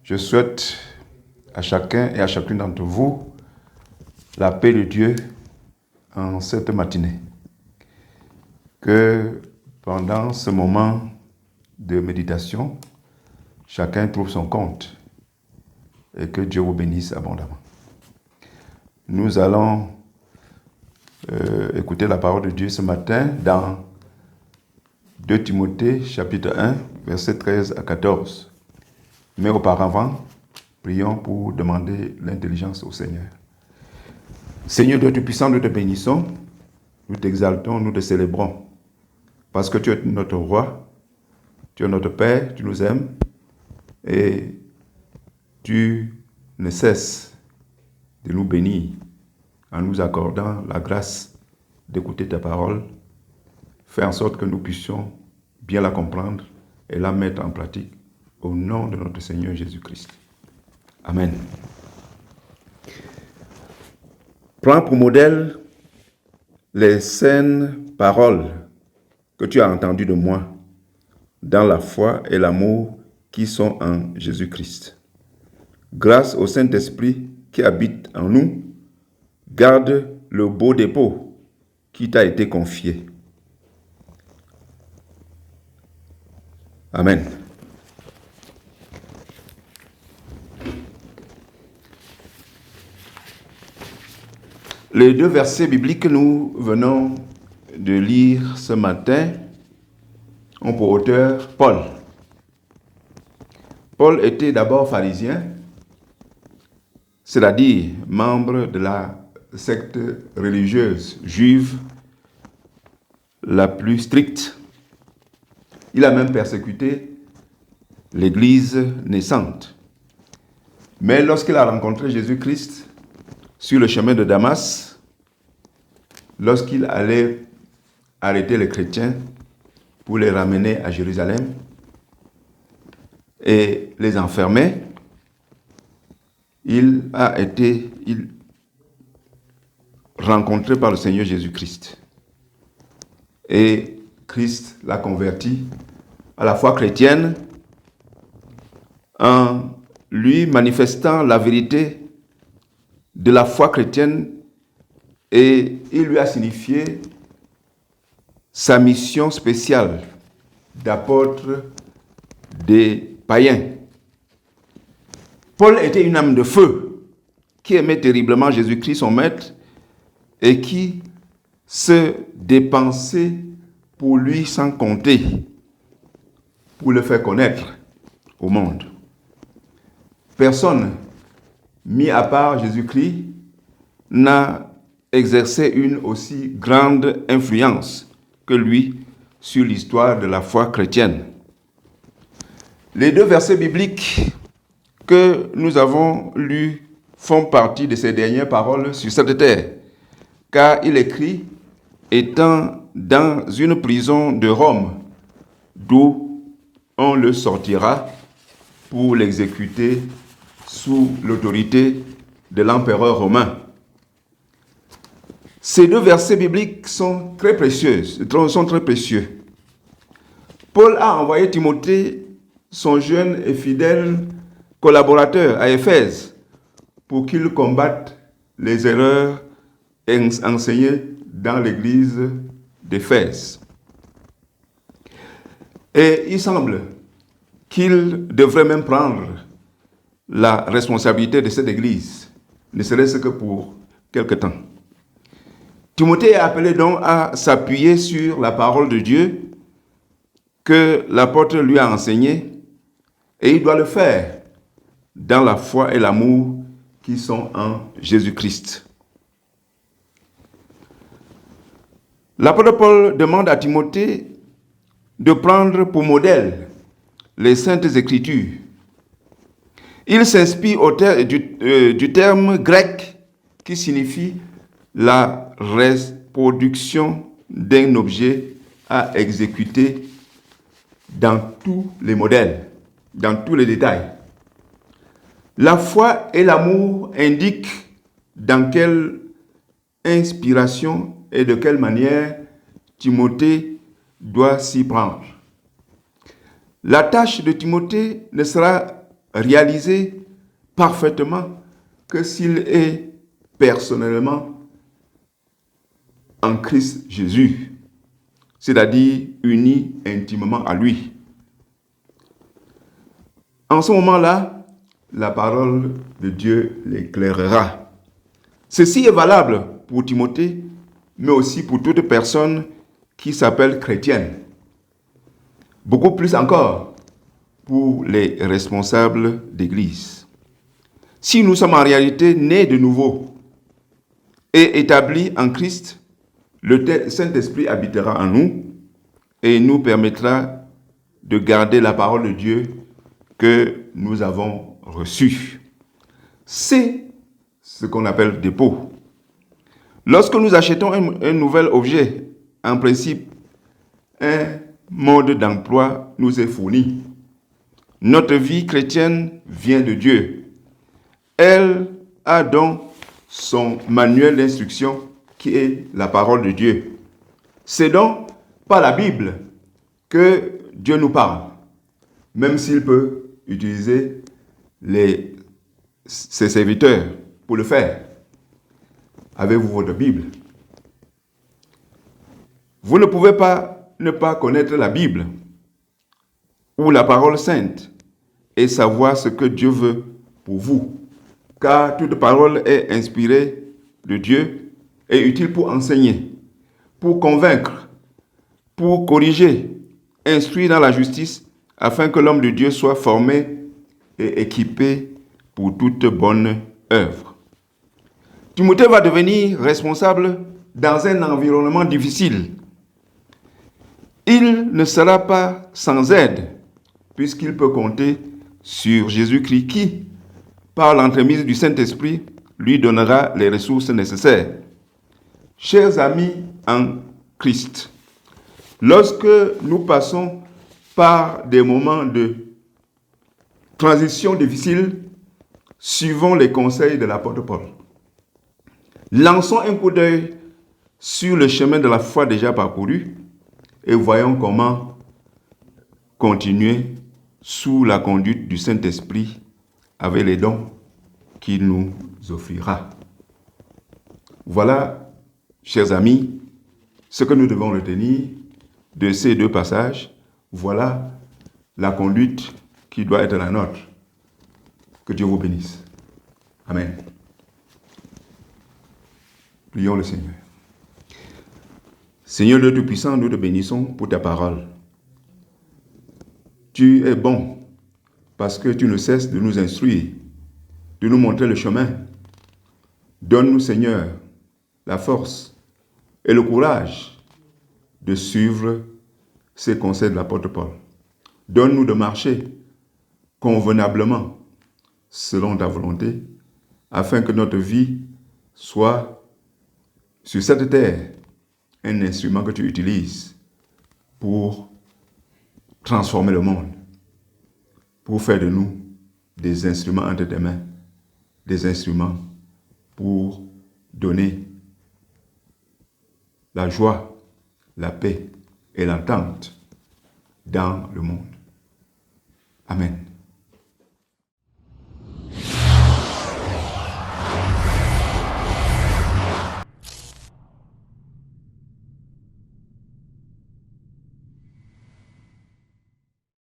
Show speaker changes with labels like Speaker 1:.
Speaker 1: Je souhaite à chacun et à chacune d'entre vous la paix de Dieu en cette matinée. Que pendant ce moment de méditation, chacun trouve son compte et que Dieu vous bénisse abondamment. Nous allons écouter la parole de Dieu ce matin dans 2 Timothée chapitre 1, versets 13 à 14. Mais auparavant, prions pour demander l'intelligence au Seigneur. Seigneur Dieu Tout-Puissant, nous te bénissons, nous t'exaltons, nous te célébrons. Parce que tu es notre roi, tu es notre Père, tu nous aimes et tu ne cesses de nous bénir en nous accordant la grâce d'écouter ta parole. Fais en sorte que nous puissions bien la comprendre et la mettre en pratique au nom de notre Seigneur Jésus-Christ. Amen. Prends pour modèle les saines paroles que tu as entendues de moi dans la foi et l'amour qui sont en Jésus-Christ. Grâce au Saint-Esprit qui habite en nous, garde le beau dépôt qui t'a été confié. Amen. Les 2 versets bibliques que nous venons de lire ce matin ont pour auteur Paul. Paul était d'abord pharisien, c'est-à-dire membre de la secte religieuse juive la plus stricte. Il a même persécuté l'Église naissante. Mais lorsqu'il a rencontré Jésus-Christ sur le chemin de Damas, lorsqu'il allait arrêter les chrétiens pour les ramener à Jérusalem et les enfermer, il a été rencontré par le Seigneur Jésus-Christ. Et Christ l'a converti à la foi chrétienne en lui manifestant la vérité de la foi chrétienne, et il lui a signifié sa mission spéciale d'apôtre des païens. Paul était une âme de feu qui aimait terriblement Jésus-Christ, son maître, et qui se dépensait pour lui sans compter, pour le faire connaître au monde. Personne, mis à part Jésus-Christ, n'a exercé une aussi grande influence que lui sur l'histoire de la foi chrétienne. Les 2 versets bibliques que nous avons lus font partie de ses dernières paroles sur cette terre, car il écrit étant dans une prison de Rome, d'où on le sortira pour l'exécuter sous l'autorité de l'empereur romain. Ces 2 versets bibliques sont très précieux. Paul a envoyé Timothée, son jeune et fidèle collaborateur à Éphèse, pour qu'il combatte les erreurs enseignées dans l'église d'Éphèse. Et il semble qu'il devrait même prendre la responsabilité de cette église, ne serait-ce que pour quelque temps. Timothée est appelé donc à s'appuyer sur la parole de Dieu que l'apôtre lui a enseignée, et il doit le faire dans la foi et l'amour qui sont en Jésus-Christ. L'apôtre Paul demande à Timothée de prendre pour modèle les Saintes Écritures. Il s'inspire du terme grec qui signifie la reproduction d'un objet à exécuter dans tous les modèles, dans tous les détails. La foi et l'amour indiquent dans quelle inspiration et de quelle manière Timothée doit s'y prendre. La tâche de Timothée ne sera réaliser parfaitement que s'il est personnellement en Christ Jésus, c'est-à-dire uni intimement à lui. En ce moment-là, la parole de Dieu l'éclairera. Ceci est valable pour Timothée, mais aussi pour toute personne qui s'appelle chrétienne. Beaucoup plus encore pour les responsables d'église. Si nous sommes en réalité nés de nouveau et établis en Christ, le Saint-Esprit habitera en nous et nous permettra de garder la parole de Dieu que nous avons reçue. C'est ce qu'on appelle dépôt. Lorsque nous achetons un nouvel objet, en principe, un mode d'emploi nous est fourni. Notre vie chrétienne vient de Dieu. Elle a donc son manuel d'instruction qui est la parole de Dieu. C'est donc par la Bible que Dieu nous parle, même s'il peut utiliser ses serviteurs pour le faire. Avez-vous votre Bible? Vous ne pouvez pas ne pas connaître la Bible ou la parole sainte et savoir ce que Dieu veut pour vous. Car toute parole est inspirée de Dieu et utile pour enseigner, pour convaincre, pour corriger, instruire dans la justice, afin que l'homme de Dieu soit formé et équipé pour toute bonne œuvre. Timothée va devenir responsable dans un environnement difficile. Il ne sera pas sans aide, puisqu'il peut compter sur Jésus-Christ qui, par l'entremise du Saint-Esprit, lui donnera les ressources nécessaires. Chers amis en Christ, lorsque nous passons par des moments de transition difficile, suivons les conseils de l'apôtre Paul. Lançons un coup d'œil sur le chemin de la foi déjà parcouru et voyons comment continuer sous la conduite du Saint-Esprit avec les dons qu'il nous offrira. Voilà, chers amis, ce que nous devons retenir de ces deux passages. Voilà la conduite qui doit être la nôtre. Que Dieu vous bénisse. Amen. Prions le Seigneur. Seigneur Dieu Tout-Puissant, nous te bénissons pour ta parole. Tu es bon parce que tu ne cesses de nous instruire, de nous montrer le chemin. Donne-nous, Seigneur, la force et le courage de suivre ces conseils de l'apôtre Paul. Donne-nous de marcher convenablement selon ta volonté, afin que notre vie soit sur cette terre un instrument que tu utilises pour transformer le monde, pour faire de nous des instruments entre tes mains, des instruments pour donner la joie, la paix et l'entente dans le monde. Amen.